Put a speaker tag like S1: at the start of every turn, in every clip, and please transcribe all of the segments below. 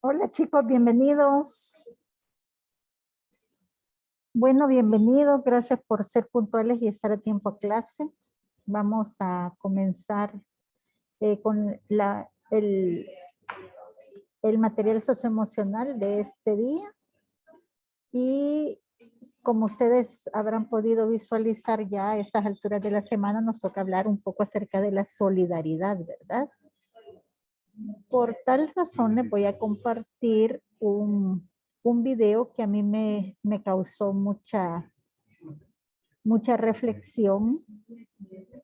S1: Hola chicos, bienvenidos. Bueno, bienvenidos. Gracias por ser puntuales y estar a tiempo a clase. Vamos a comenzar con el material socioemocional de este día. Y como ustedes habrán podido visualizar ya a estas alturas de la semana, nos toca hablar un poco acerca de la solidaridad, ¿verdad? Por tal razón les voy a compartir un video que a mí me causó mucha reflexión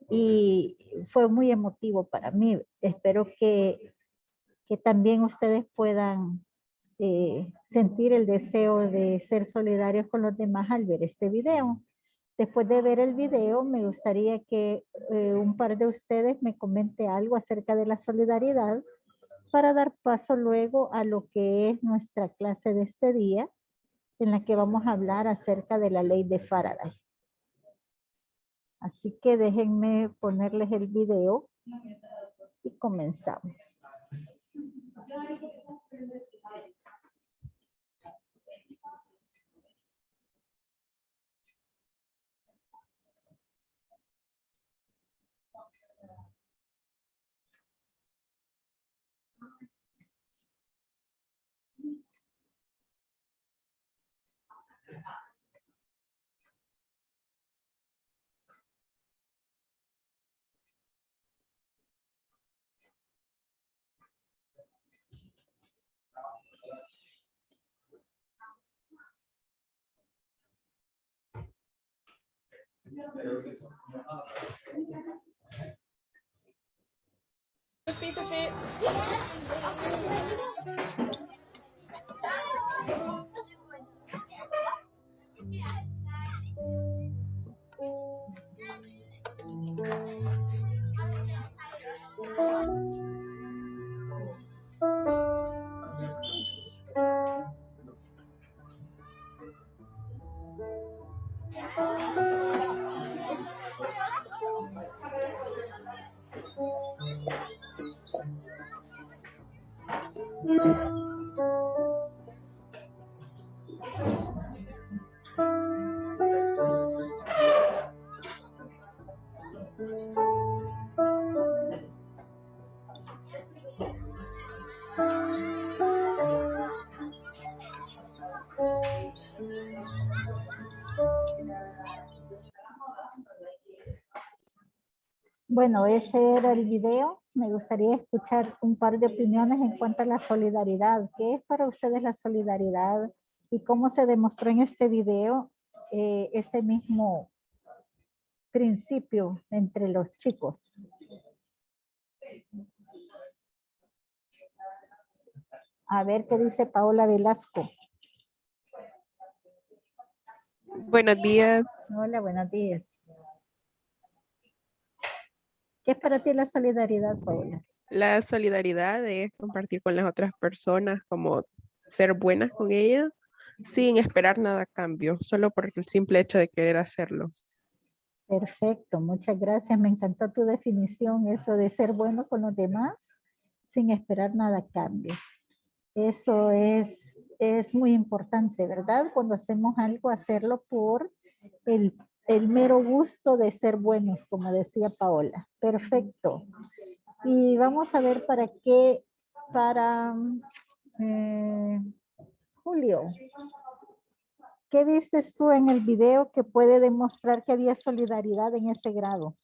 S1: y fue muy emotivo para mí. Espero que también ustedes puedan sentir el deseo de ser solidarios con los demás al ver este video. Después de ver el video, me gustaría que un par de ustedes me comente algo acerca de la solidaridad para dar paso luego a lo que es nuestra clase de este día, en la que vamos a hablar acerca de la ley de Faraday. Así que déjenme ponerles el video y comenzamos. Bueno, ese era el video. Me gustaría escuchar un par de opiniones en cuanto a la solidaridad. ¿Qué es para ustedes la solidaridad y cómo se demostró en este video este mismo principio entre los chicos? A ver qué dice Paola Velasco.
S2: Buenos días.
S1: Hola, buenos días. ¿Qué es para ti la solidaridad, Paola?
S2: La solidaridad es compartir con las otras personas, como ser buenas con ellas, sin esperar nada a cambio, solo por el simple hecho de querer hacerlo.
S1: Perfecto, muchas gracias. Me encantó tu definición, eso de ser bueno con los demás sin esperar nada a cambio. Eso es muy importante, ¿verdad? Cuando hacemos algo, hacerlo por el, el mero gusto de ser buenos, como decía Paola. Perfecto. Y vamos a ver para eh, Julio. ¿Qué vistes tú en el video que puede demostrar que había solidaridad en ese grado?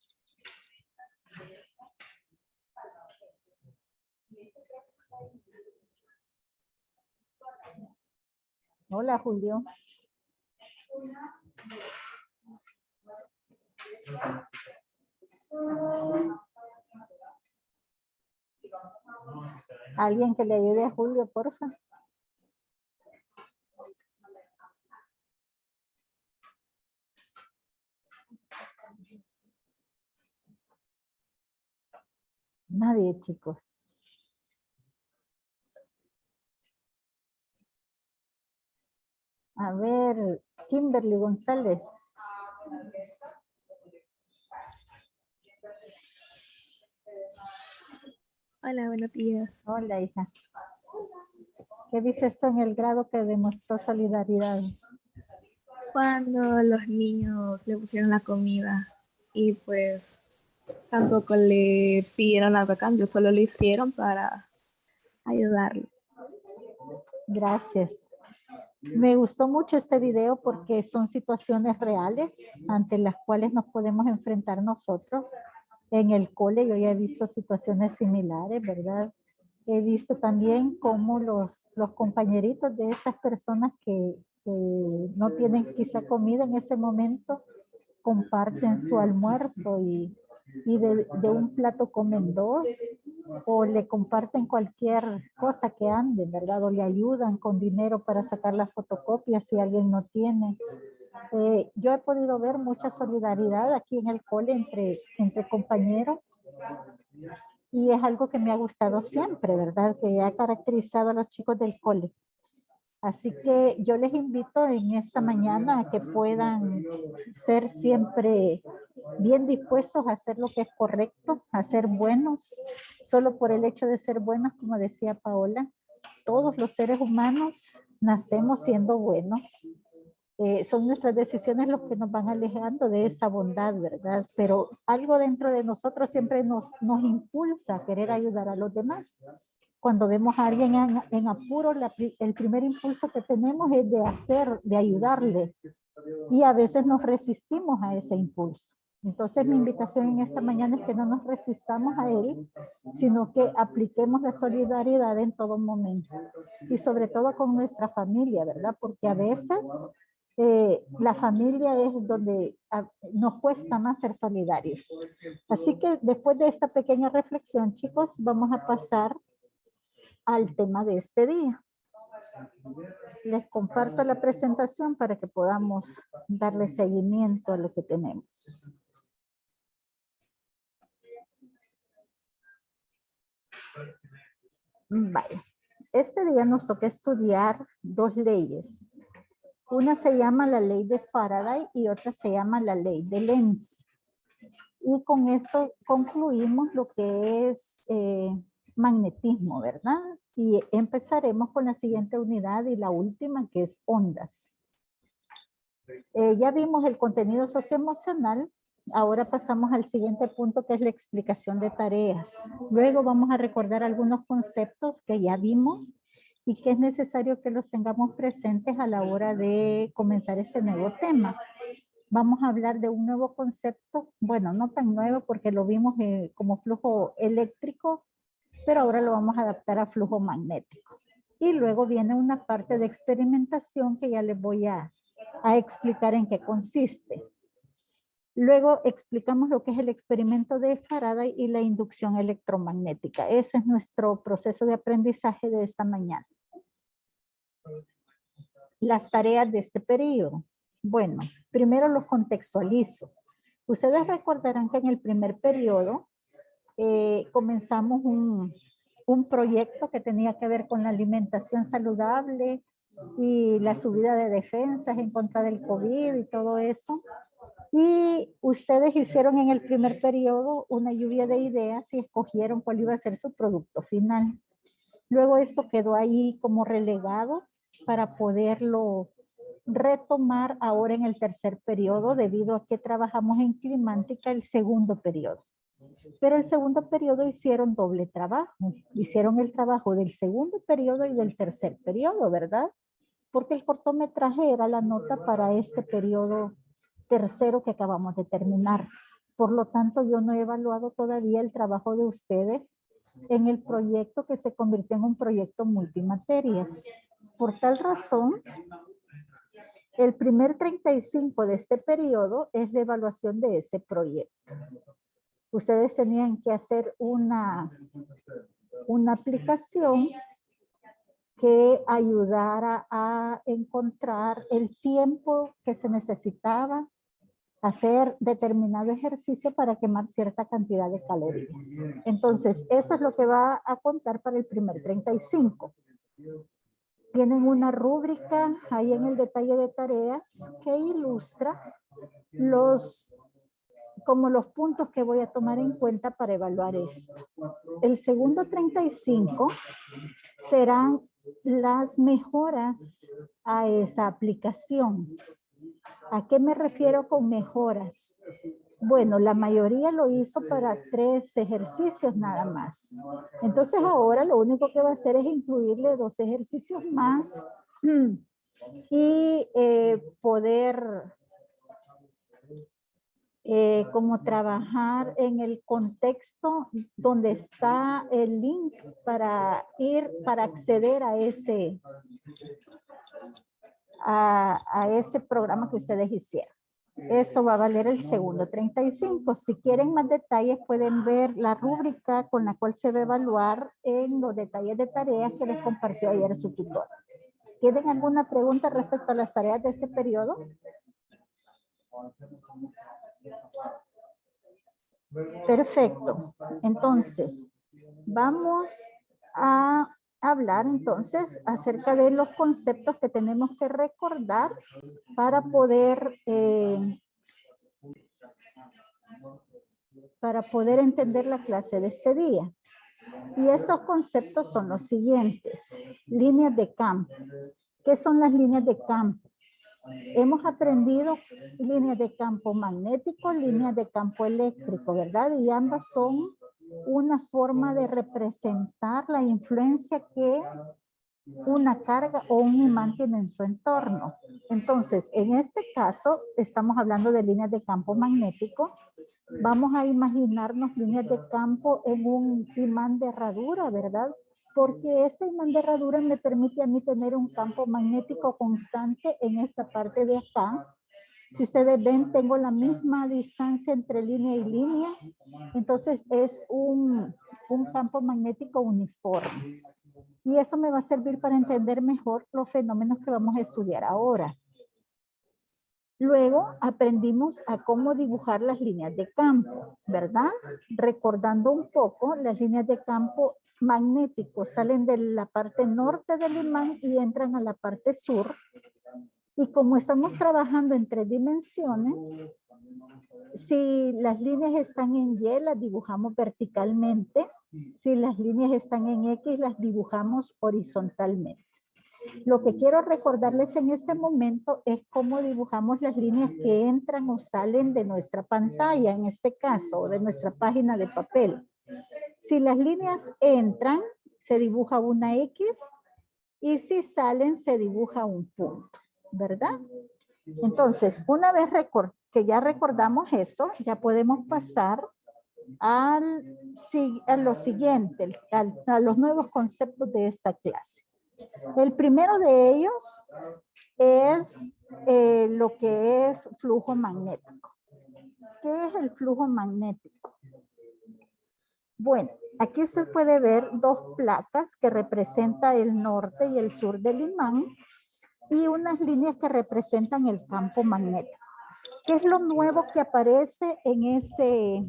S1: Hola, Julio. Alguien que le ayude a Julio, porfa. Nadie, chicos. A ver, Kimberly González.
S3: Hola, buenos días.
S1: Hola, hija. ¿Qué dice esto en el grado que demostró solidaridad?
S3: Cuando los niños le pusieron la comida y pues tampoco le pidieron algo a cambio, solo lo hicieron para ayudarlo.
S1: Gracias. Me gustó mucho este video porque son situaciones reales ante las cuales nos podemos enfrentar nosotros. En el cole yo ya he visto situaciones similares, ¿verdad? He visto también cómo los compañeritos de estas personas que no tienen quizá comida en ese momento comparten su almuerzo y de un plato comen dos o le comparten cualquier cosa que ande, ¿verdad? O le ayudan con dinero para sacar la fotocopia si alguien no tiene. Yo he podido ver mucha solidaridad aquí en el cole entre compañeros y es algo que me ha gustado siempre, ¿verdad? Que ha caracterizado a los chicos del cole. Así que yo les invito en esta mañana a que puedan ser siempre bien dispuestos a hacer lo que es correcto, a ser buenos. Solo por el hecho de ser buenos, como decía Paola, todos los seres humanos nacemos siendo buenos. Son nuestras decisiones los que nos van alejando de esa bondad, ¿verdad? Pero algo dentro de nosotros siempre nos impulsa a querer ayudar a los demás. Cuando vemos a alguien en apuro, el primer impulso que tenemos es de ayudarle. Y a veces nos resistimos a ese impulso. Entonces mi invitación en esta mañana es que no nos resistamos a él, sino que apliquemos la solidaridad en todo momento. Y sobre todo con nuestra familia, ¿verdad? Porque a veces la familia es donde nos cuesta más ser solidarios. Así que después de esta pequeña reflexión, chicos, vamos a pasar al tema de este día. Les comparto la presentación para que podamos darle seguimiento a lo que tenemos. Vale. Este día nos toca estudiar dos leyes. Una se llama la ley de Faraday y otra se llama la ley de Lenz. Y con esto concluimos lo que es magnetismo, ¿verdad? Y empezaremos con la siguiente unidad y la última, que es ondas. Ya vimos el contenido socioemocional. Ahora pasamos al siguiente punto, que es la explicación de tareas. Luego vamos a recordar algunos conceptos que ya vimos y que es necesario que los tengamos presentes a la hora de comenzar este nuevo tema. Vamos a hablar de un nuevo concepto, bueno, no tan nuevo porque lo vimos como flujo eléctrico, pero ahora lo vamos a adaptar a flujo magnético. Y luego viene una parte de experimentación que ya les voy a explicar en qué consiste. Luego explicamos lo que es el experimento de Faraday y la inducción electromagnética. Ese es nuestro proceso de aprendizaje de esta mañana. Las tareas de este periodo. Bueno, primero los contextualizo. Ustedes recordarán que en el primer periodo comenzamos un proyecto que tenía que ver con la alimentación saludable y la subida de defensas en contra del COVID y todo eso. Y ustedes hicieron en el primer periodo una lluvia de ideas y escogieron cuál iba a ser su producto final. Luego esto quedó ahí como relegado para poderlo retomar ahora en el tercer periodo debido a que trabajamos en Climántica el segundo periodo. Pero el segundo periodo hicieron doble trabajo. Hicieron el trabajo del segundo periodo y del tercer periodo, ¿verdad? Porque el cortometraje era la nota para este periodo tercero que acabamos de terminar. Por lo tanto, yo no he evaluado todavía el trabajo de ustedes en el proyecto que se convirtió en un proyecto multimaterias. Por tal razón, el primer 35 de este periodo es la evaluación de ese proyecto. Ustedes tenían que hacer una aplicación que ayudara a encontrar el tiempo que se necesitaba hacer determinado ejercicio para quemar cierta cantidad de calorías. Entonces, esto es lo que va a contar para el primer 35. Tienen una rúbrica ahí en el detalle de tareas que ilustra los puntos que voy a tomar en cuenta para evaluar esto. El segundo 35 serán las mejoras a esa aplicación. ¿A qué me refiero con mejoras? Bueno, la mayoría lo hizo para 3 ejercicios nada más. Entonces ahora lo único que va a hacer es incluirle 2 ejercicios más y poder como trabajar en el contexto donde está el link para acceder a ese programa que ustedes hicieron. Eso va a valer el segundo 35. Si quieren más detalles, pueden ver la rúbrica con la cual se va a evaluar en los detalles de tareas que les compartió ayer su tutor. ¿Tienen alguna pregunta respecto a las tareas de este periodo? Perfecto. Entonces, vamos a hablar entonces acerca de los conceptos que tenemos que recordar para poder entender la clase de este día. Y estos conceptos son los siguientes. Líneas de campo. ¿Qué son las líneas de campo? Hemos aprendido líneas de campo magnético, líneas de campo eléctrico, ¿verdad? Y ambas son una forma de representar la influencia que una carga o un imán tiene en su entorno. Entonces, en este caso, estamos hablando de líneas de campo magnético. Vamos a imaginarnos líneas de campo en un imán de herradura, ¿verdad? Porque este imán de herradura me permite a mí tener un campo magnético constante en esta parte de acá. Si ustedes ven, tengo la misma distancia entre línea y línea. Entonces es un campo magnético uniforme. Y eso me va a servir para entender mejor los fenómenos que vamos a estudiar ahora. Luego aprendimos a cómo dibujar las líneas de campo, ¿verdad? Recordando un poco, las líneas de campo magnético salen de la parte norte del imán y entran a la parte sur. Y como estamos trabajando en 3 dimensiones, si las líneas están en Y, las dibujamos verticalmente. Si las líneas están en X, las dibujamos horizontalmente. Lo que quiero recordarles en este momento es cómo dibujamos las líneas que entran o salen de nuestra pantalla, en este caso, o de nuestra página de papel. Si las líneas entran, se dibuja una X, y si salen, se dibuja un punto, ¿verdad? Entonces, una vez que ya recordamos eso, ya podemos pasar a lo siguiente, a los nuevos conceptos de esta clase. El primero de ellos es lo que es flujo magnético. ¿Qué es el flujo magnético? Bueno, aquí usted puede ver 2 placas que representan el norte y el sur del imán y unas líneas que representan el campo magnético. ¿Qué es lo nuevo que aparece en este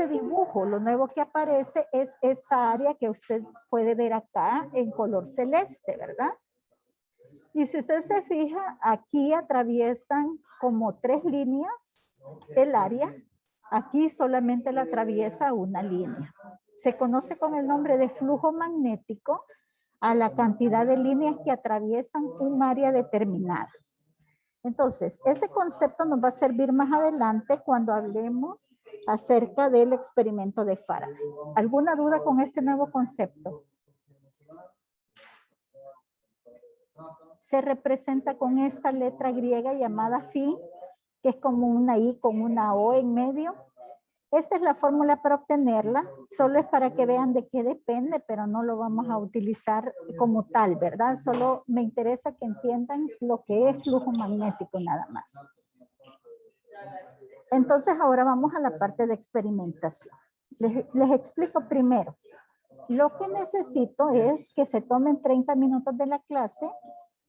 S1: dibujo? Lo nuevo que aparece es esta área que usted puede ver acá en color celeste, ¿verdad? Y si usted se fija, aquí atraviesan como 3 líneas el área. Aquí solamente la atraviesa una línea. Se conoce con el nombre de flujo magnético a la cantidad de líneas que atraviesan un área determinada. Entonces, ese concepto nos va a servir más adelante cuando hablemos acerca del experimento de Faraday. ¿Alguna duda con este nuevo concepto? Se representa con esta letra griega llamada phi, que es como una I con una O en medio. Esta es la fórmula para obtenerla, solo es para que vean de qué depende, pero no lo vamos a utilizar como tal, ¿verdad? Solo me interesa que entiendan lo que es flujo magnético nada más. Entonces ahora vamos a la parte de experimentación. Les explico primero. Lo que necesito es que se tomen 30 minutos de la clase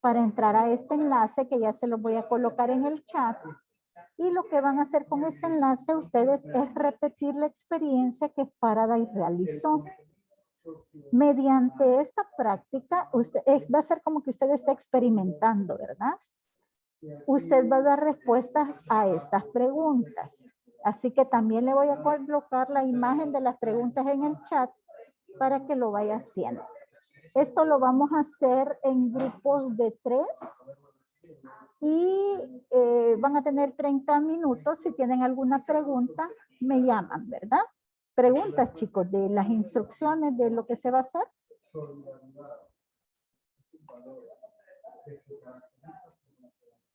S1: para entrar a este enlace que ya se los voy a colocar en el chat. Y lo que van a hacer con este enlace ustedes es repetir la experiencia que Faraday realizó. Mediante esta práctica, va a ser como que usted está experimentando, ¿verdad? Usted va a dar respuestas a estas preguntas. Así que también le voy a colocar la imagen de las preguntas en el chat para que lo vaya haciendo. Esto lo vamos a hacer en grupos de 3 y van a tener 30 minutos. Si tienen alguna pregunta, me llaman, ¿verdad? Preguntas, chicos, de las instrucciones de lo que se va a hacer.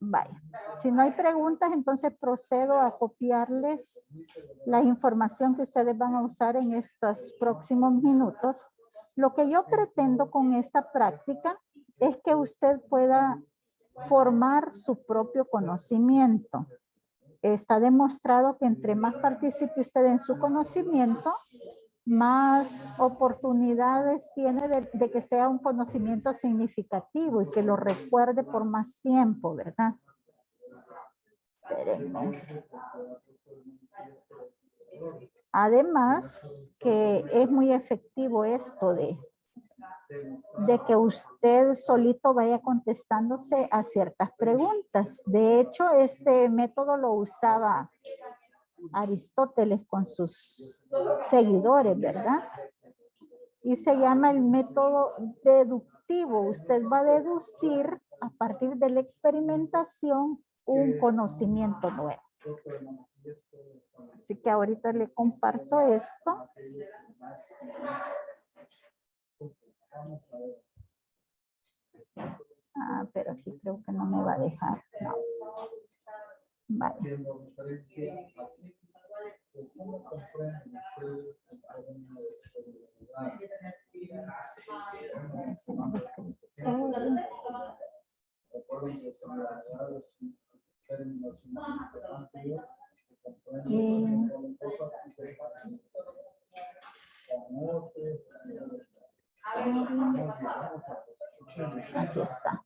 S1: Vaya, si no hay preguntas, entonces procedo a copiarles la información que ustedes van a usar en estos próximos minutos. Lo que yo pretendo con esta práctica es que usted pueda formar su propio conocimiento. Está demostrado que entre más participe usted en su conocimiento, más oportunidades tiene de que sea un conocimiento significativo y que lo recuerde por más tiempo, ¿verdad? Espérenme. Además, que es muy efectivo esto de que usted solito vaya contestándose a ciertas preguntas. De hecho, este método lo usaba Aristóteles con sus seguidores, ¿verdad? Y se llama el método deductivo. Usted va a deducir a partir de la experimentación un conocimiento nuevo. Así que ahorita le comparto esto. Ah, pero aquí creo que no me va a dejar. No. Vale. Aquí está.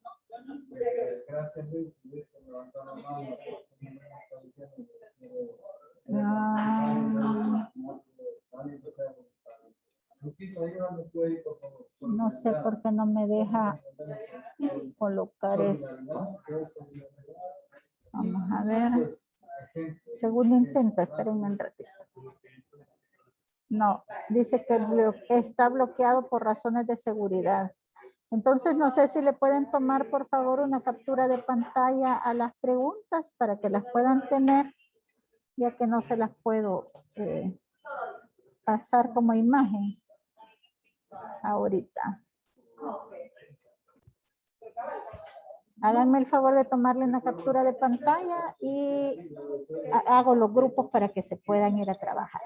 S1: No sé por qué no me deja colocar esto. Vamos a ver. Segundo intento, espérenme un ratito. No, dice que está bloqueado por razones de seguridad. Entonces, no sé si le pueden tomar, por favor, una captura de pantalla a las preguntas para que las puedan tener, ya que no se las puedo pasar como imagen ahorita. Háganme el favor de tomarle una captura de pantalla y hago los grupos para que se puedan ir a trabajar.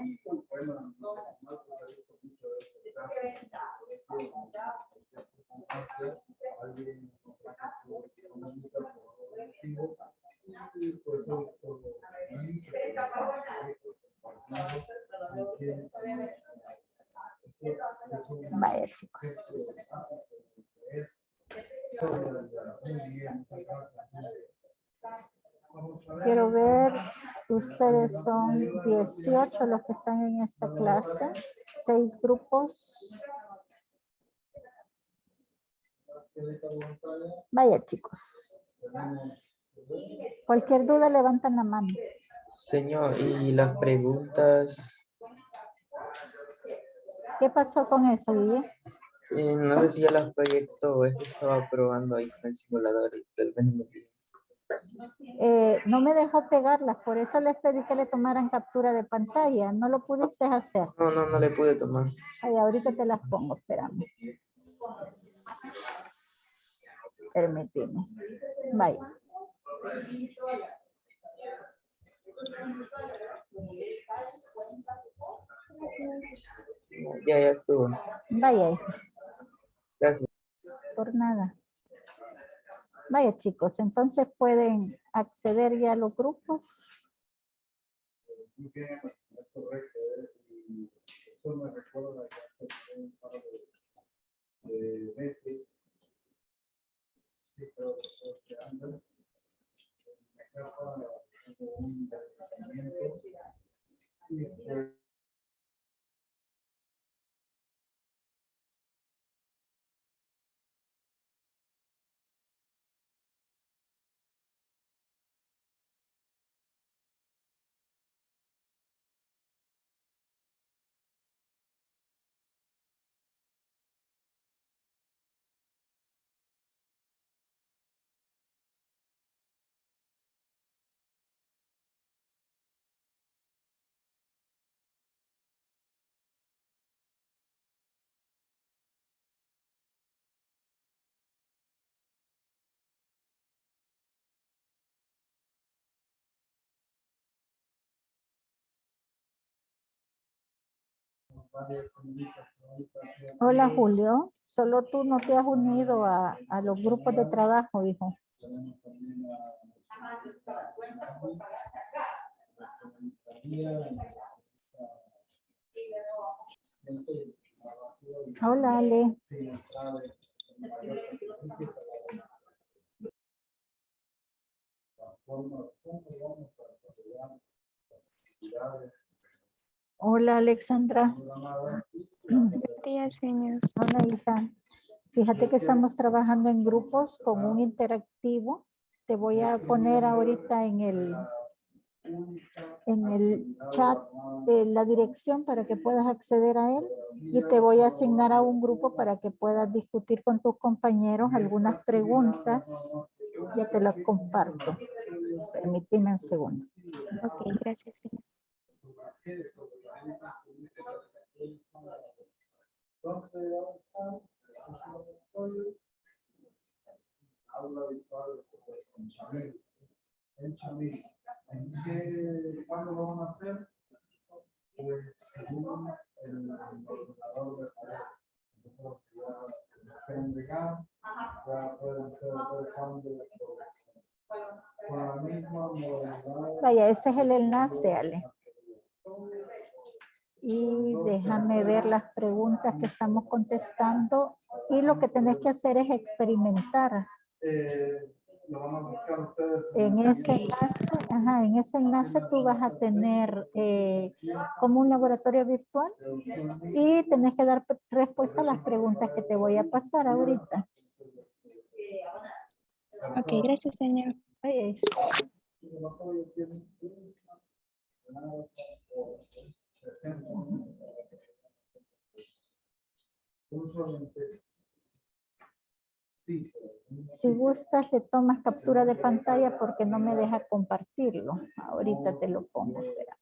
S1: Vaya, chicos. Quiero ver, ustedes son 18 los que están en esta clase, 6 grupos. Vaya, chicos. Cualquier duda levantan la mano.
S4: Señor, y las preguntas,
S1: ¿Qué pasó con eso, Guille?
S4: no sé si ya las proyectó, es que estaba probando ahí con el simulador y tal vez no me olvidé.
S1: No me dejó pegarlas, por eso les pedí que le tomaran captura de pantalla. No lo pudiste hacer.
S4: No le pude tomar.
S1: Ay, ahorita te las pongo, espérame. Permíteme. Vaya.
S4: Ya estuvo.
S1: Vaya, hijo.
S4: Gracias.
S1: Por nada. Vaya, chicos, entonces pueden acceder ya a los grupos. Hola, Julio. Solo tú no te has unido a los grupos de trabajo, hijo. Hola, Ale. Hola, Alexandra.
S3: Buenos días, señor.
S1: Hola, hija. Fíjate que estamos trabajando en grupos con un interactivo. Te voy a poner ahorita en el chat la dirección para que puedas acceder a él y te voy a asignar a un grupo para que puedas discutir con tus compañeros algunas preguntas. Ya te las comparto. Permíteme un segundo.
S3: Ok, gracias, señor.
S5: ¿Cuándo lo van a hacer? Pues según el coordinador de pareja, pueden llegar, ya pueden ser cambios con la misma modalidad.
S1: Vaya, ese es el enlace, Ale. Y déjame ver las preguntas que estamos contestando. Y lo que tenés que hacer es experimentar.
S5: Lo van a buscar ustedes.
S1: En ese enlace, en ese enlace tú vas a tener como un laboratorio virtual y tenés que dar respuesta a las preguntas que te voy a pasar ahorita.
S3: Ok, gracias, señor.
S1: Oye, si gustas, le tomas captura de pantalla porque no me deja compartirlo. Ahorita te lo pongo, espera.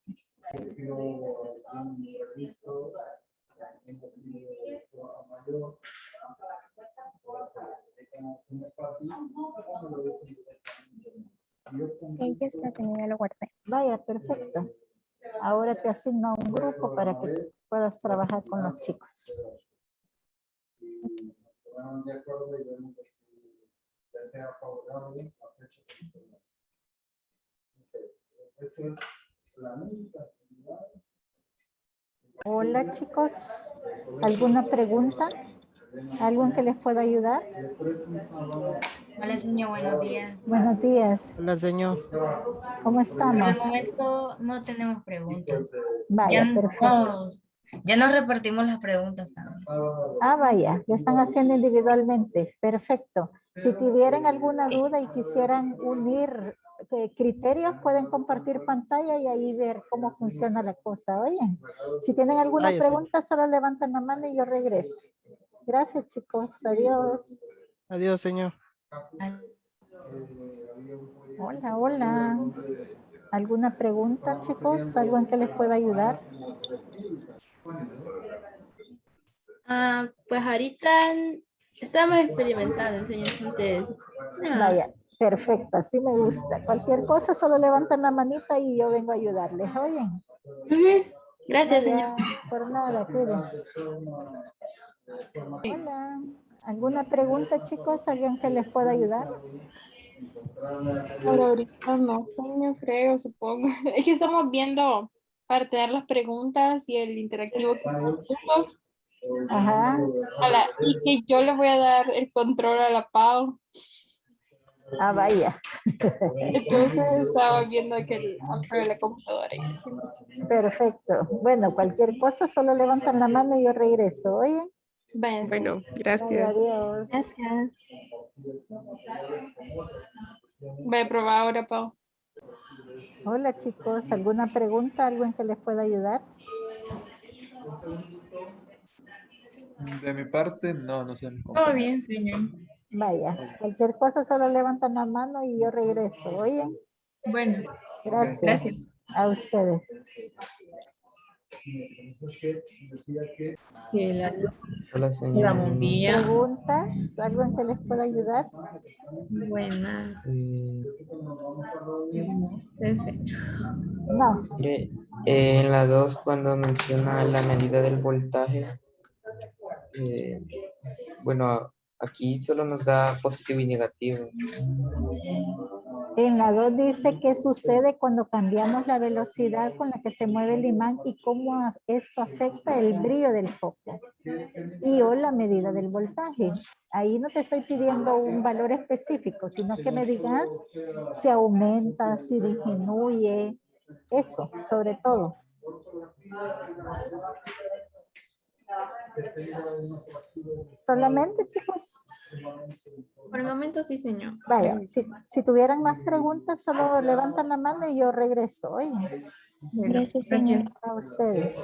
S3: Ok, ya está, señor, ya lo guardé.
S1: Vaya, perfecto. Ahora te asigno a un grupo para que puedas trabajar con los chicos. Hola, chicos. ¿Alguna pregunta? ¿Algo en que les pueda ayudar?
S6: Hola, señor, buenos días.
S1: Buenos días.
S7: Hola, señor.
S1: ¿Cómo
S6: Por
S1: estamos?
S6: el momento no tenemos preguntas.
S1: Vaya,
S6: Ya
S1: perfecto.
S6: ya nos repartimos las preguntas también.
S1: Ah, vaya, lo están haciendo individualmente. Perfecto. Si tuvieran alguna duda y quisieran unir criterios, pueden compartir pantalla y ahí ver cómo funciona la cosa. Oye, si tienen alguna
S7: Vaya, señor.
S1: pregunta, solo levantan la mano y yo regreso. Gracias, chicos. Adiós.
S7: Adiós, señor.
S1: Hola, hola. ¿Alguna pregunta, chicos? ¿Algo en que les pueda ayudar?
S8: Pues ahorita estamos experimentando, señor. Entonces,
S1: Vaya, perfecto, así me gusta. Cualquier cosa, solo levantan la manita y yo vengo a ayudarles. Oyen.
S8: Gracias, señor.
S1: Vaya, por nada, cuídense. Hola. ¿Alguna pregunta, chicos? ¿Alguien que les pueda ayudar?
S8: Por ahorita no, señor, creo, supongo. Es que estamos viendo para tener las preguntas y el interactivo que estamos haciendo.
S1: Ajá.
S8: Y que yo le voy a dar el control a la Pau.
S1: Ah, vaya.
S8: Entonces estaba viendo que apague la computadora.
S1: Perfecto. Bueno, cualquier cosa, solo levantan la mano y yo regreso. Oye.
S8: Vaya,
S2: Bueno,
S1: Vaya,
S2: gracias.
S1: adiós.
S8: gracias. Voy a probar ahora, Pau.
S1: Hola, chicos. ¿Alguna pregunta? ¿Algo en que les pueda ayudar?
S5: De mi parte, no sé.
S6: Todo bien, señor.
S1: Vaya, cualquier cosa, solo levantan la mano y yo regreso. Oye.
S6: Bueno,
S1: Gracias.
S6: gracias.
S1: A ustedes.
S6: Que la luz
S4: Hola,
S6: la
S4: señor.
S6: bombilla.
S1: ¿Preguntas? ¿Algo en que les pueda ayudar?
S6: Buena.
S4: Eh,
S6: Desecho.
S1: No.
S4: mire, En la 2 cuando menciona la medida del voltaje, eh, bueno, aquí solo nos da positivo y negativo.
S1: En la 2 dice qué sucede cuando cambiamos la velocidad con la que se mueve el imán y cómo esto afecta el brillo del foco y o la medida del voltaje. Ahí no te estoy pidiendo un valor específico, sino que me digas si aumenta, si disminuye, eso, sobre todo. Solamente, chicos.
S8: Por el momento sí, señor.
S1: Vaya, si tuvieran más preguntas, solo levantan la mano y yo regreso. Oye,
S8: Gracias, señor.
S1: a ustedes.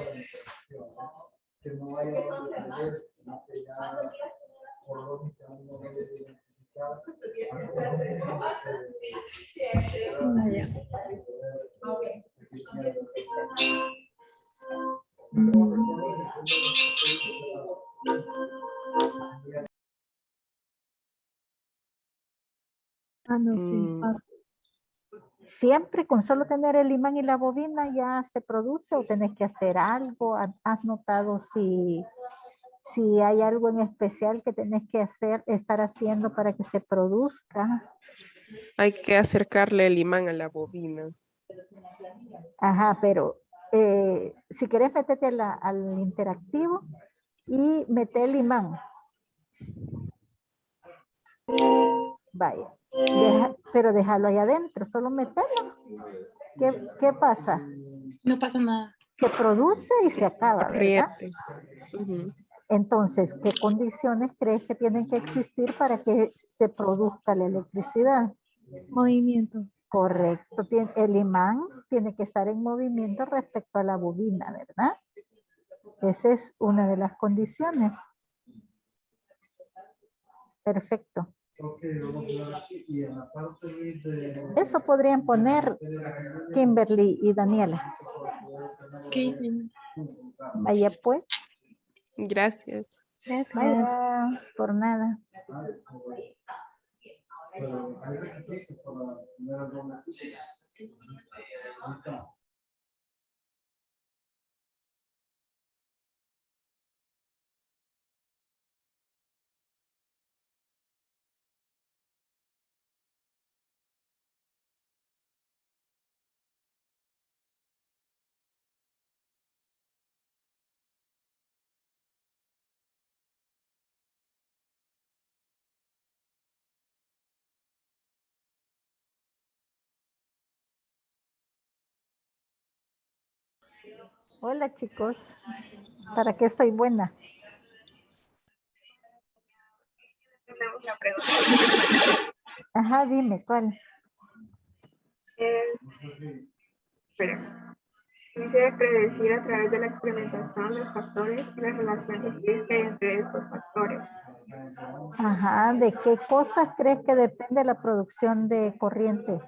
S8: Vaya.
S3: Ah, no, sí.
S2: Mm,
S1: Siempre con solo tener el imán y la bobina ya se produce o tenés que hacer algo. ¿Has notado si hay algo en especial que tenés que hacer, estar haciendo para que se produzca?
S2: Hay que acercarle el imán a la bobina.
S1: Ajá, pero si querés métete al interactivo y mete el imán. Vaya, pero déjalo ahí adentro, solo meterlo. ¿Qué pasa?
S8: No pasa nada.
S1: Se produce y se acaba, ¿verdad?
S2: Corriente. Ujú.
S1: Entonces, ¿qué condiciones crees que tienen que existir para que se produzca la electricidad?
S3: Movimiento.
S1: Correcto. El imán tiene que estar en movimiento respecto a la bobina, ¿verdad? Esa es una de las condiciones. Perfecto. Eso podrían poner Kimberly y Daniela.
S8: Ok, señor.
S1: Vaya pues.
S2: Gracias.
S3: Gracias.
S1: Vaya, por nada. Hola chicos, ¿para qué soy buena?
S7: Tenemos una pregunta.
S1: Ajá, dime, ¿cuál?
S7: Espera. Quisiera predecir a través de la experimentación los factores y la relación que existe entre estos factores.
S1: Ajá, ¿de qué cosas crees que depende la producción de corriente?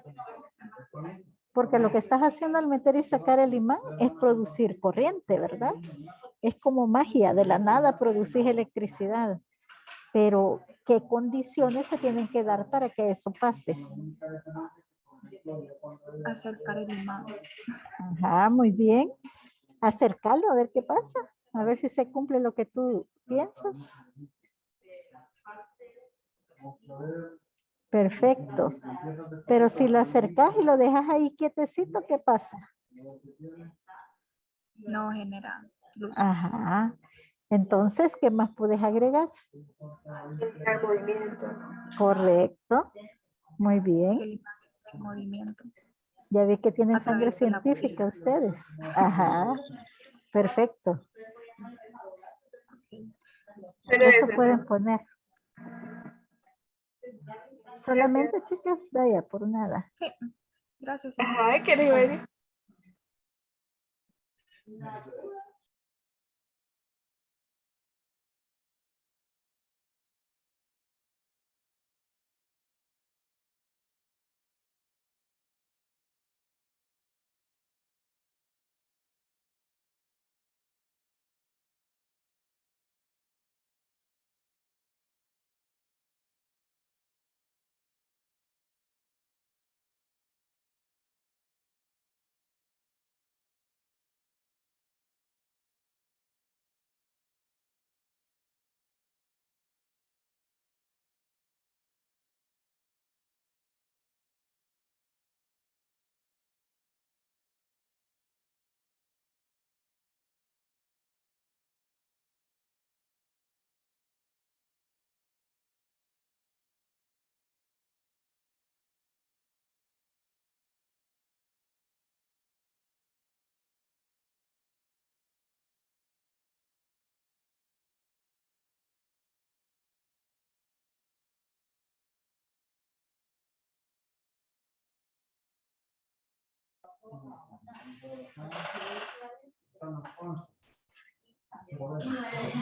S1: Porque lo que estás haciendo al meter y sacar el imán es producir corriente, ¿verdad? Es como magia, de la nada producís electricidad. Pero, ¿qué condiciones se tienen que dar para que eso pase?
S3: Acercar el imán.
S1: Ajá, muy bien. Acércalo a ver qué pasa. A ver si se cumple lo que tú piensas. Perfecto. Pero si lo acercas y lo dejas ahí quietecito, ¿qué pasa?
S3: No genera luz.
S1: Ajá. Entonces, ¿qué más puedes agregar?
S7: El movimiento.
S1: Correcto. Muy bien.
S3: El imán está en movimiento.
S1: Ya vi que tienen
S3: A
S1: sangre
S3: través de la
S1: científica ustedes. Ajá. Perfecto.
S7: Pero
S1: Eso
S7: eso,
S1: pueden poner. Solamente, chicas, vaya, por nada.
S3: Sí. Gracias.
S7: ajá, ¿qué le iba a decir?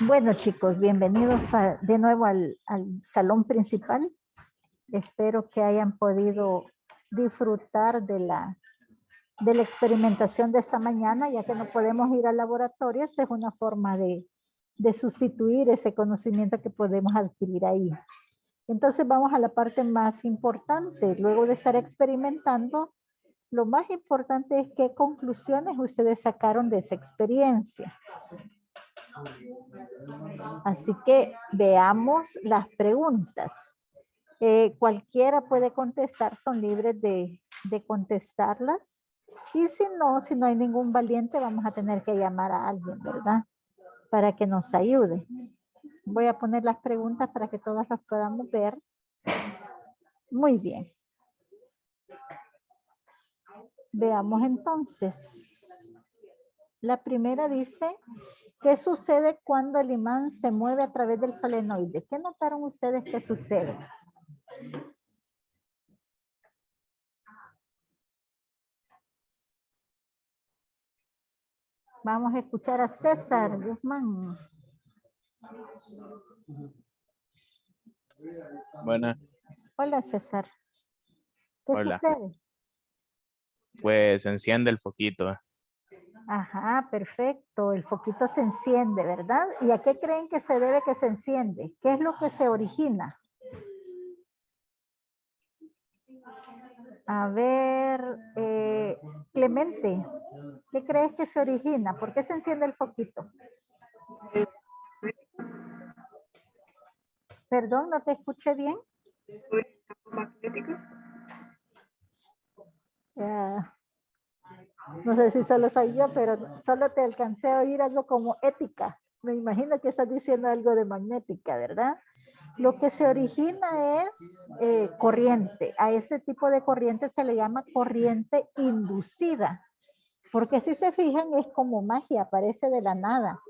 S1: Bueno, chicos, bienvenidos de nuevo al salón principal. Espero que hayan podido disfrutar de la experimentación de esta mañana, ya que no podemos ir al laboratorio. Esta es una forma de sustituir ese conocimiento que podemos adquirir ahí. Entonces vamos a la parte más importante. Luego de estar experimentando, lo más importante es qué conclusiones ustedes sacaron de esa experiencia. Así que veamos las preguntas. Cualquiera puede contestar, son libres de contestarlas. Y si no hay ningún valiente, vamos a tener que llamar a alguien, ¿verdad? Para que nos ayude. Voy a poner las preguntas para que todas las podamos ver. Muy bien. Veamos entonces. La primera dice, ¿qué sucede cuando el imán se mueve a través del solenoide? ¿Qué notaron ustedes que sucede? Vamos a escuchar a César Guzmán.
S9: Buenas.
S1: Hola, César. ¿Qué
S9: Hola.
S1: sucede?
S9: Pues se enciende el foquito.
S1: Ajá, perfecto. El foquito se enciende, ¿verdad? ¿Y a qué creen que se debe que se enciende? ¿Qué es lo que se origina? A ver, Clemente, ¿qué crees que se origina? ¿Por qué se enciende el foquito? Perdón, no te escuché bien. No sé si solo soy yo, pero solo te alcancé a oír algo como ética. Me imagino que estás diciendo algo de magnética, ¿verdad? Lo que se origina es corriente. A ese tipo de corriente se le llama corriente inducida. Porque si se fijan es como magia, aparece de la nada.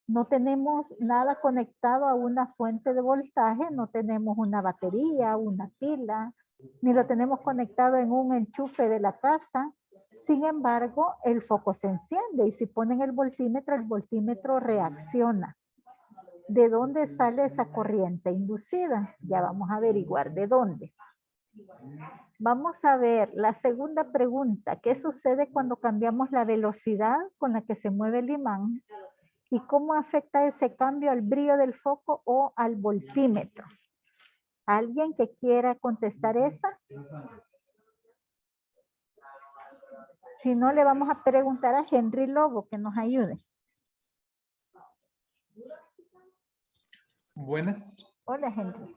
S1: No tenemos nada conectado a una fuente de voltaje, no tenemos una batería, una pila, ni lo tenemos conectado en un enchufe de la casa. Sin embargo, el foco se enciende y si ponen el voltímetro reacciona. ¿De dónde sale esa corriente inducida? Ya vamos a averiguar de dónde. Vamos a ver la segunda pregunta. ¿Qué sucede cuando cambiamos la velocidad con la que se mueve el imán? ¿Y cómo afecta ese cambio al brillo del foco o al voltímetro? ¿Alguien que quiera contestar esa? Si no, le vamos a preguntar a Henry Lobo que nos ayude.
S5: Buenas.
S1: Hola, Henry.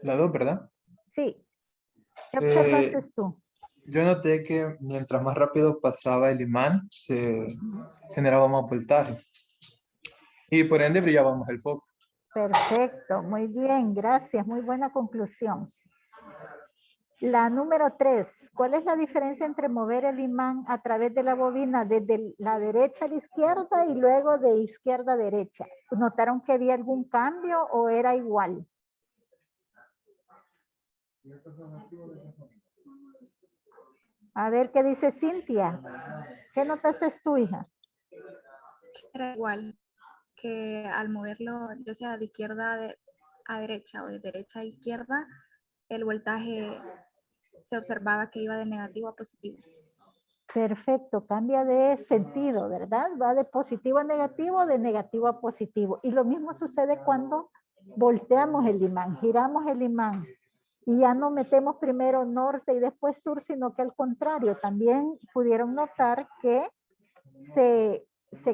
S5: La dos, ¿verdad?
S1: Sí. ¿Qué observaste tú?
S5: Yo noté que mientras más rápido pasaba el imán, se generaba más voltaje. Y por ende brillaba más el foco.
S1: Perfecto, muy bien, gracias, muy buena conclusión. La número 3, ¿cuál es la diferencia entre mover el imán a través de la bobina desde la derecha a la izquierda y luego de izquierda a derecha? ¿Notaron que había algún cambio o era igual? A ver qué dice Cintia. ¿Qué notaste tu hija?
S3: Era igual que al moverlo, ya sea de izquierda a derecha o de derecha a izquierda, el voltaje se observaba que iba de negativo a positivo.
S1: Perfecto, cambia de sentido, ¿verdad? Va de positivo a negativo, de negativo a positivo. Y lo mismo sucede cuando volteamos el imán, giramos el imán. Y ya no metemos primero norte y después sur, sino que al contrario, también pudieron notar que se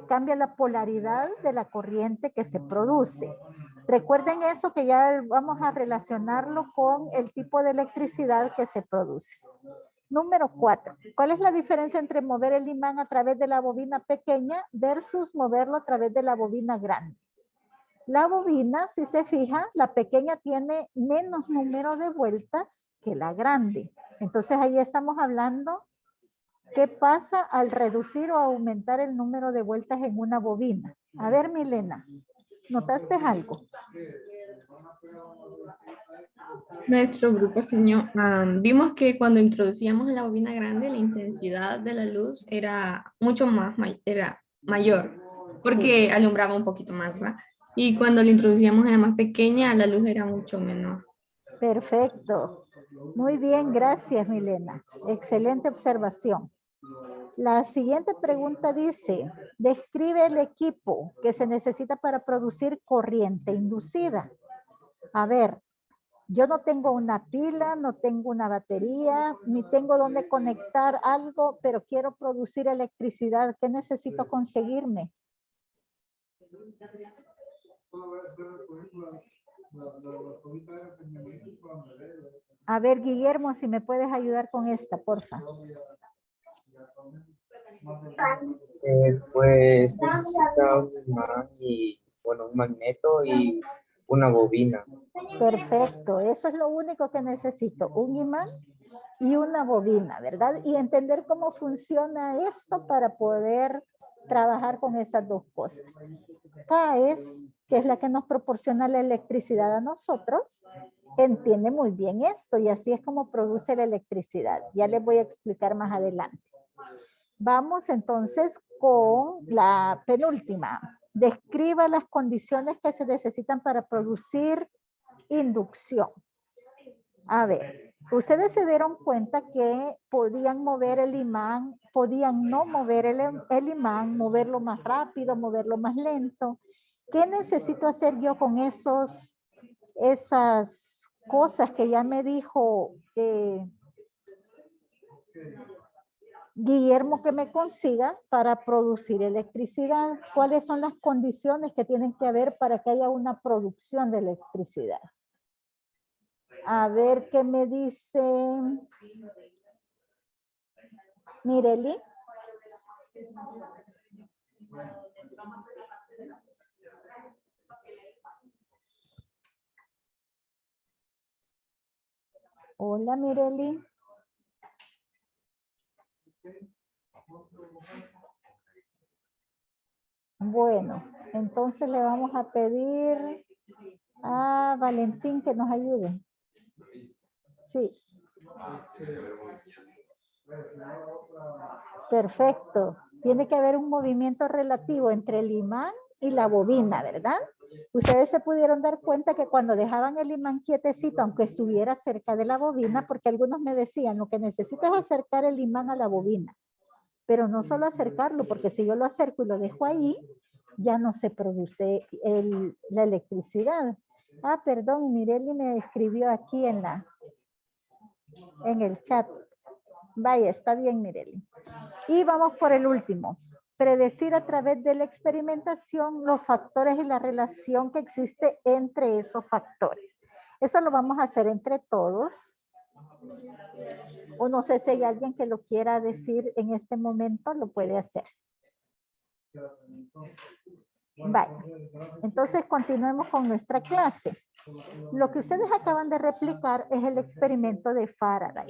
S1: cambia la polaridad de la corriente que se produce. Recuerden eso que ya vamos a relacionarlo con el tipo de electricidad que se produce. Número 4. ¿Cuál es la diferencia entre mover el imán a través de la bobina pequeña versus moverlo a través de la bobina grande? La bobina, si se fija, la pequeña tiene menos número de vueltas que la grande. Entonces ahí estamos hablando qué pasa al reducir o aumentar el número de vueltas en una bobina. A ver, Milena, ¿notaste algo?
S10: Nuestro grupo, señor, vimos que cuando introducíamos la bobina grande, la intensidad de la luz era mucho más, era mayor, porque alumbraba un poquito más, ¿verdad? Y cuando la introducíamos en la más pequeña, la luz era mucho menor.
S1: Perfecto. Muy bien, gracias, Milena. Excelente observación. La siguiente pregunta dice, describe el equipo que se necesita para producir corriente inducida. A ver, yo no tengo una pila, no tengo una batería, ni tengo dónde conectar algo, pero quiero producir electricidad. ¿Qué necesito conseguirme? A ver, Guillermo, si me puedes ayudar con esta, porfa.
S4: Pues necesita un imán y, bueno, un magneto y una bobina.
S1: Perfecto, eso es lo único que necesito, un imán y una bobina, ¿verdad? Y entender cómo funciona esto para poder trabajar con esas dos cosas. CAES, que es la que nos proporciona la electricidad a nosotros, entiende muy bien esto y así es como produce la electricidad. Ya les voy a explicar más adelante. Vamos entonces con la penúltima. Describa las condiciones que se necesitan para producir inducción. A ver, ustedes se dieron cuenta que podían mover el imán, podían no mover el imán, moverlo más rápido, moverlo más lento. ¿Qué necesito hacer yo con esas cosas que ya me dijo Guillermo que me consiga para producir electricidad? ¿Cuáles son las condiciones que tienen que haber para que haya una producción de electricidad? A ver qué me dice Mireli. Hola, Mireli. Bueno, entonces le vamos a pedir a Valentín que nos ayude. Sí. Perfecto. Tiene que haber un movimiento relativo entre el imán y la bobina, ¿verdad? Ustedes se pudieron dar cuenta que cuando dejaban el imán quietecito, aunque estuviera cerca de la bobina, porque algunos me decían, lo que necesito es acercar el imán a la bobina. Pero no solo acercarlo, porque si yo lo acerco y lo dejo ahí, ya no se produce la electricidad. Ah, perdón, Mireli me escribió aquí en el chat. Vaya, está bien, Mireli. Y vamos por el último. Predecir a través de la experimentación los factores y la relación que existe entre esos factores. Eso lo vamos a hacer entre todos. O no sé si hay alguien que lo quiera decir en este momento, lo puede hacer. Vale. Entonces continuemos con nuestra clase. Lo que ustedes acaban de replicar es el experimento de Faraday.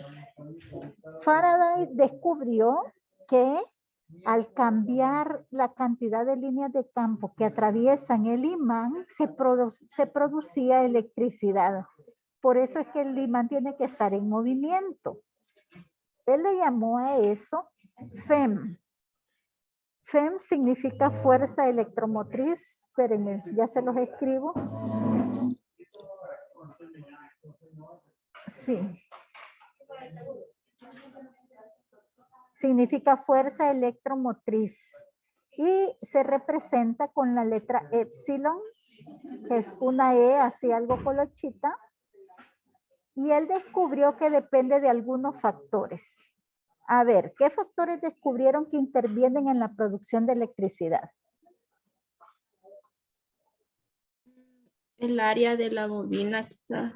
S1: Faraday descubrió que al cambiar la cantidad de líneas de campo que atraviesan el imán, se producía electricidad. Por eso es que el imán tiene que estar en movimiento. Él le llamó a eso FEM. FEM significa fuerza electromotriz. Espérenme, ya se los escribo. Sí. Significa fuerza electromotriz. Y se representa con la letra epsilon, que es una E, así algo colochita. Y él descubrió que depende de algunos factores. A ver, ¿qué factores descubrieron que intervienen en la producción de electricidad?
S8: El área de la bobina, quizás,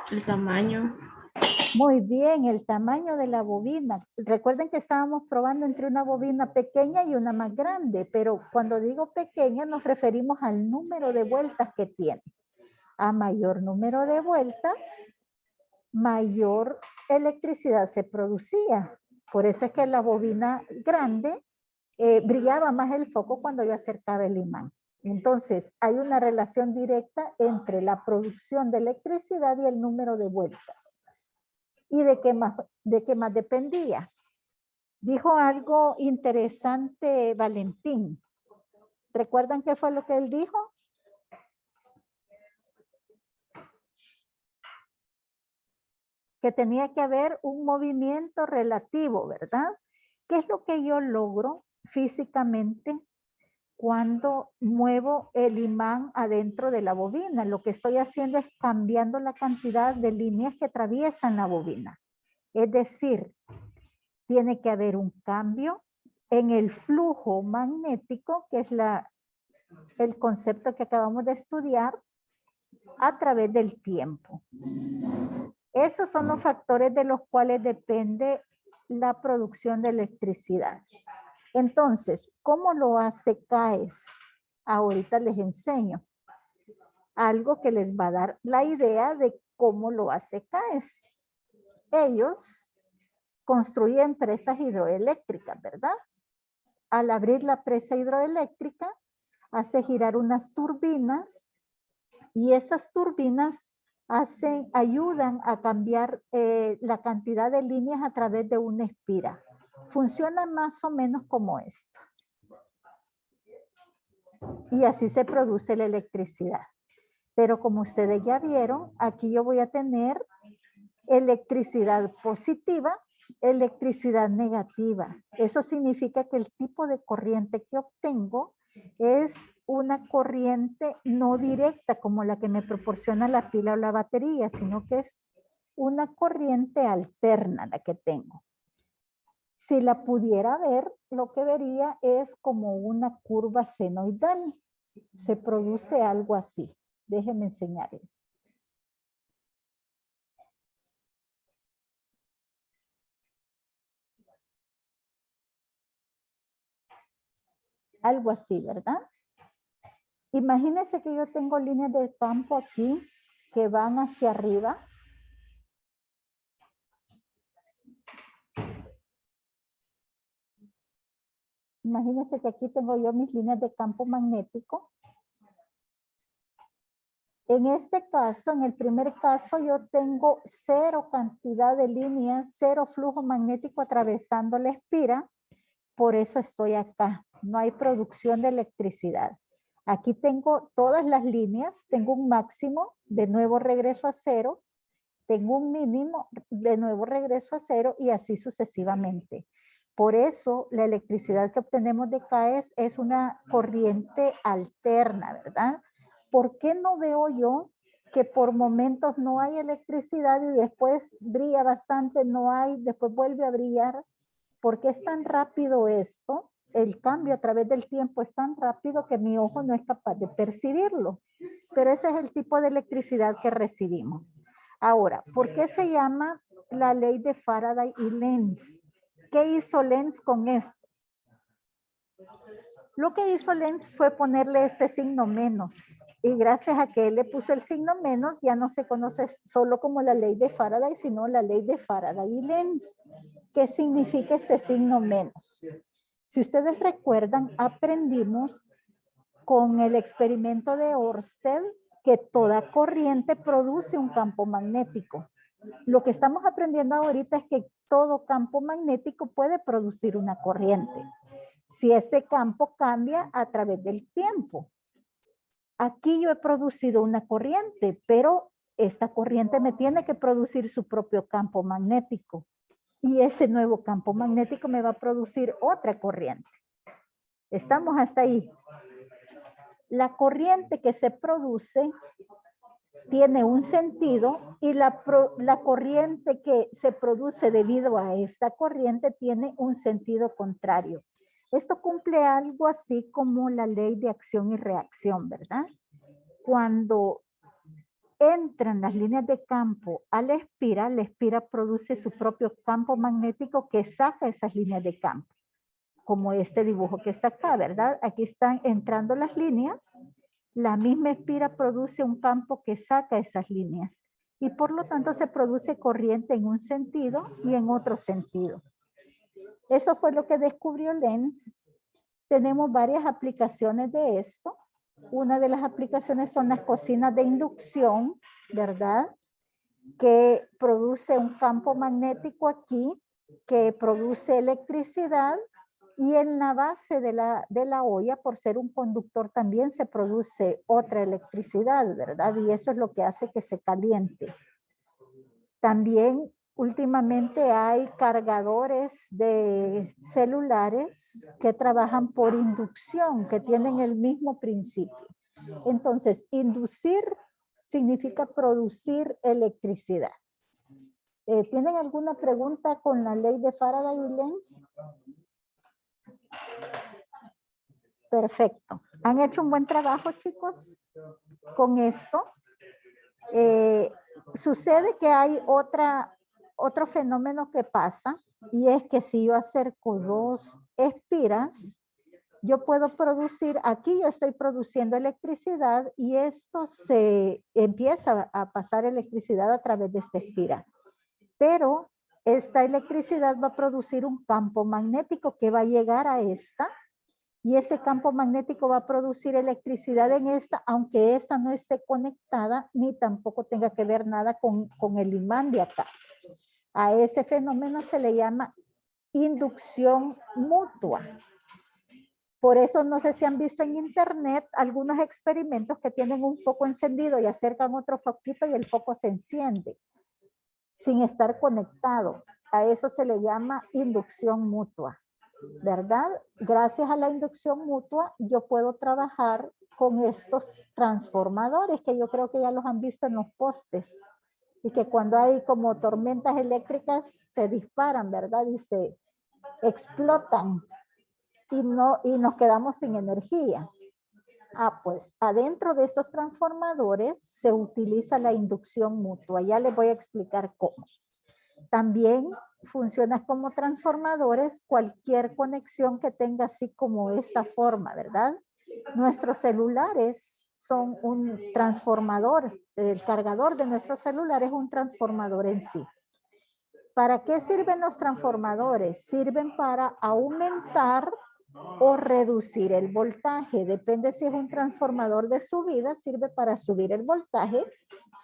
S8: el tamaño.
S1: Muy bien, el tamaño de la bobina. Recuerden que estábamos probando entre una bobina pequeña y una más grande, pero cuando digo pequeña nos referimos al número de vueltas que tiene. A mayor número de vueltas, mayor electricidad se producía. Por eso es que la bobina grande brillaba más el foco cuando yo acercaba el imán. Entonces, hay una relación directa entre la producción de electricidad y el número de vueltas. ¿Y de qué más dependía? Dijo algo interesante Valentín. ¿Recuerdan qué fue lo que él dijo? Que tenía que haber un movimiento relativo, ¿verdad? ¿Qué es lo que yo logro físicamente cuando muevo el imán adentro de la bobina? Lo que estoy haciendo es cambiando la cantidad de líneas que atraviesan la bobina. Es decir, tiene que haber un cambio en el flujo magnético, que es el concepto que acabamos de estudiar, a través del tiempo. Esos son los factores de los cuales depende la producción de electricidad. Entonces, ¿cómo lo hace CAES? Ahorita les enseño algo que les va a dar la idea de cómo lo hace CAES. Ellos construyen presas hidroeléctricas, ¿verdad? Al abrir la presa hidroeléctrica, hace girar unas turbinas y esas turbinas ayudan a cambiar la cantidad de líneas a través de una espira. Funciona más o menos como esto. Y así se produce la electricidad. Pero como ustedes ya vieron, aquí yo voy a tener electricidad positiva, electricidad negativa. Eso significa que el tipo de corriente que obtengo es una corriente no directa como la que me proporciona la pila o la batería, sino que es una corriente alterna la que tengo. Si la pudiera ver, lo que vería es como una curva senoidal. Se produce algo así. Déjenme enseñarles. Algo así, ¿verdad? Imagínense que yo tengo líneas de campo aquí que van hacia arriba. Imagínense que aquí tengo yo mis líneas de campo magnético. En este caso, en el primer caso, yo tengo cero cantidad de líneas, cero flujo magnético atravesando la espira. Por eso estoy acá. No hay producción de electricidad. Aquí tengo todas las líneas, tengo un máximo, de nuevo regreso a cero, tengo un mínimo, de nuevo regreso a cero y así sucesivamente. Por eso la electricidad que obtenemos de CAES es una corriente alterna, ¿verdad? ¿Por qué no veo yo que por momentos no hay electricidad y después brilla bastante, no hay, después vuelve a brillar? ¿Por qué es tan rápido esto? El cambio a través del tiempo es tan rápido que mi ojo no es capaz de percibirlo. Pero ese es el tipo de electricidad que recibimos. Ahora, ¿por qué se llama la ley de Faraday y Lenz? ¿Qué hizo Lenz con esto? Lo que hizo Lenz fue ponerle este signo menos. Y gracias a que él le puso el signo menos, ya no se conoce solo como la ley de Faraday, sino la ley de Faraday y Lenz. ¿Qué significa este signo menos? Si ustedes recuerdan, aprendimos con el experimento de Ørsted que toda corriente produce un campo magnético. Lo que estamos aprendiendo ahorita es que todo campo magnético puede producir una corriente. Si ese campo cambia a través del tiempo. Aquí yo he producido una corriente, pero esta corriente me tiene que producir su propio campo magnético. Y ese nuevo campo magnético me va a producir otra corriente. ¿Estamos hasta ahí? La corriente que se produce tiene un sentido y la corriente que se produce debido a esta corriente tiene un sentido contrario. Esto cumple algo así como la ley de acción y reacción, ¿verdad? Cuando entran las líneas de campo a la espira produce su propio campo magnético que saca esas líneas de campo. Como este dibujo que está acá, ¿verdad? Aquí están entrando las líneas. La misma espira produce un campo que saca esas líneas. Y por lo tanto se produce corriente en un sentido y en otro sentido. Eso fue lo que descubrió Lenz. Tenemos varias aplicaciones de esto. Una de las aplicaciones son las cocinas de inducción, ¿verdad? Que produce un campo magnético aquí, que produce electricidad, y en la base de la olla, por ser un conductor, también se produce otra electricidad, ¿verdad? Y eso es lo que hace que se caliente. También últimamente hay cargadores de celulares que trabajan por inducción, que tienen el mismo principio. Entonces, inducir significa producir electricidad. ¿Tienen alguna pregunta con la ley de Faraday y Lenz? Perfecto. ¿Han hecho un buen trabajo, chicos, con esto? Sucede que hay otro fenómeno que pasa, y es que si yo acerco dos espiras, yo puedo producir, aquí yo estoy produciendo electricidad y esto se empieza a pasar electricidad a través de esta espira. Pero esta electricidad va a producir un campo magnético que va a llegar a esta, y ese campo magnético va a producir electricidad en esta, aunque esta no esté conectada ni tampoco tenga que ver nada con el imán de acá. A ese fenómeno se le llama inducción mutua. Por eso no sé si han visto en internet algunos experimentos que tienen un foco encendido y acercan otro foquito y el foco se enciende sin estar conectado. A eso se le llama inducción mutua, ¿verdad? Gracias a la inducción mutua yo puedo trabajar con estos transformadores que yo creo que ya los han visto en los postes y que cuando hay como tormentas eléctricas se disparan, ¿verdad? Y se explotan y nos quedamos sin energía. Pues adentro de esos transformadores se utiliza la inducción mutua. Ya les voy a explicar cómo. También funciona como transformadores cualquier conexión que tenga así como esta forma, ¿verdad? Nuestros celulares son un transformador. El cargador de nuestros celulares es un transformador en sí. ¿Para qué sirven los transformadores? Sirven para aumentar o reducir el voltaje. Depende si es un transformador de subida, sirve para subir el voltaje.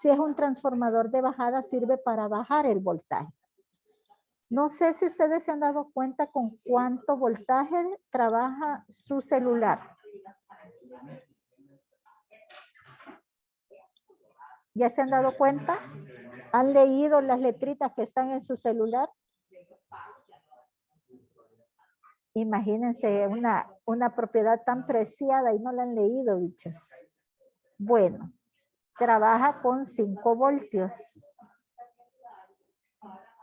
S1: Si es un transformador de bajada, sirve para bajar el voltaje. No sé si ustedes se han dado cuenta con cuánto voltaje trabaja su celular. ¿Ya se han dado cuenta? ¿Han leído las letritas que están en su celular? Imagínense una propiedad tan preciada y no la han leído, bichos. Bueno, trabaja con 5 voltios.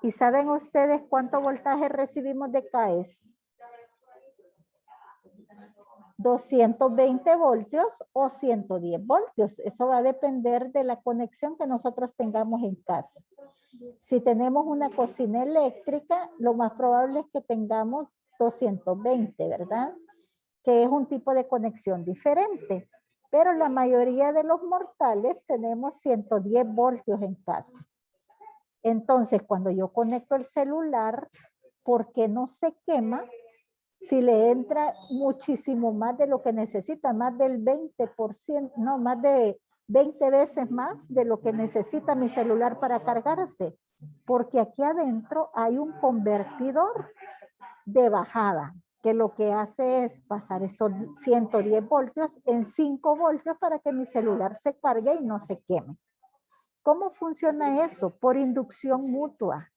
S1: ¿Y saben ustedes cuánto voltaje recibimos de CAES? 220 voltios o 110 voltios. Eso va a depender de la conexión que nosotros tengamos en casa. Si tenemos una cocina eléctrica, lo más probable es que tengamos 220, ¿verdad? Que es un tipo de conexión diferente. Pero la mayoría de los mortales tenemos 110 voltios en casa. Entonces, cuando yo conecto el celular, ¿por qué no se quema? Si le entra muchísimo más de lo que necesita, más del 20%, no, más de 20 veces más de lo que necesita mi celular para cargarse. Porque aquí adentro hay un convertidor de bajada, que lo que hace es pasar esos 110 voltios en 5 voltios para que mi celular se cargue y no se queme. ¿Cómo funciona eso? Por inducción mutua.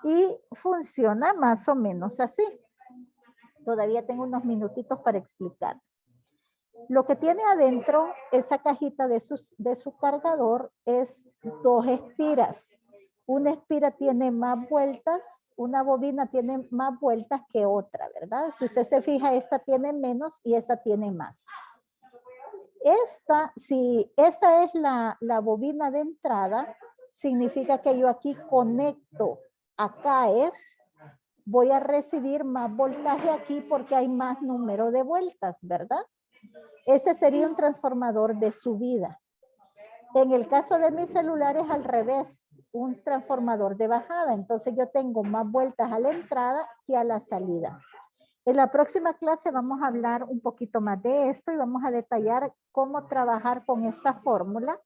S1: Y funciona más o menos así. Todavía tengo unos minutitos para explicar. Lo que tiene adentro esa cajita de su cargador es 2 espiras. Una espira tiene más vueltas, una bobina tiene más vueltas que otra, ¿verdad? Si usted se fija, esta tiene menos y esta tiene más. Si esta es la bobina de entrada, significa que yo aquí conecto a CAES, voy a recibir más voltaje aquí porque hay más número de vueltas, ¿verdad? Este sería un transformador de subida. En el caso de mi celular es al revés, un transformador de bajada. Entonces yo tengo más vueltas a la entrada que a la salida. En la próxima clase vamos a hablar un poquito más de esto y vamos a detallar cómo trabajar con esta fórmula.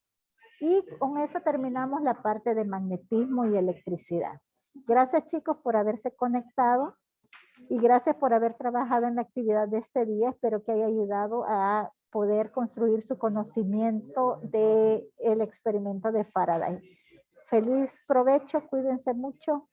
S1: Y con eso terminamos la parte de magnetismo y electricidad. Gracias, chicos, por haberse conectado y gracias por haber trabajado en la actividad de este día. Espero que haya ayudado a poder construir su conocimiento del experimento de Faraday. Feliz provecho, cuídense mucho.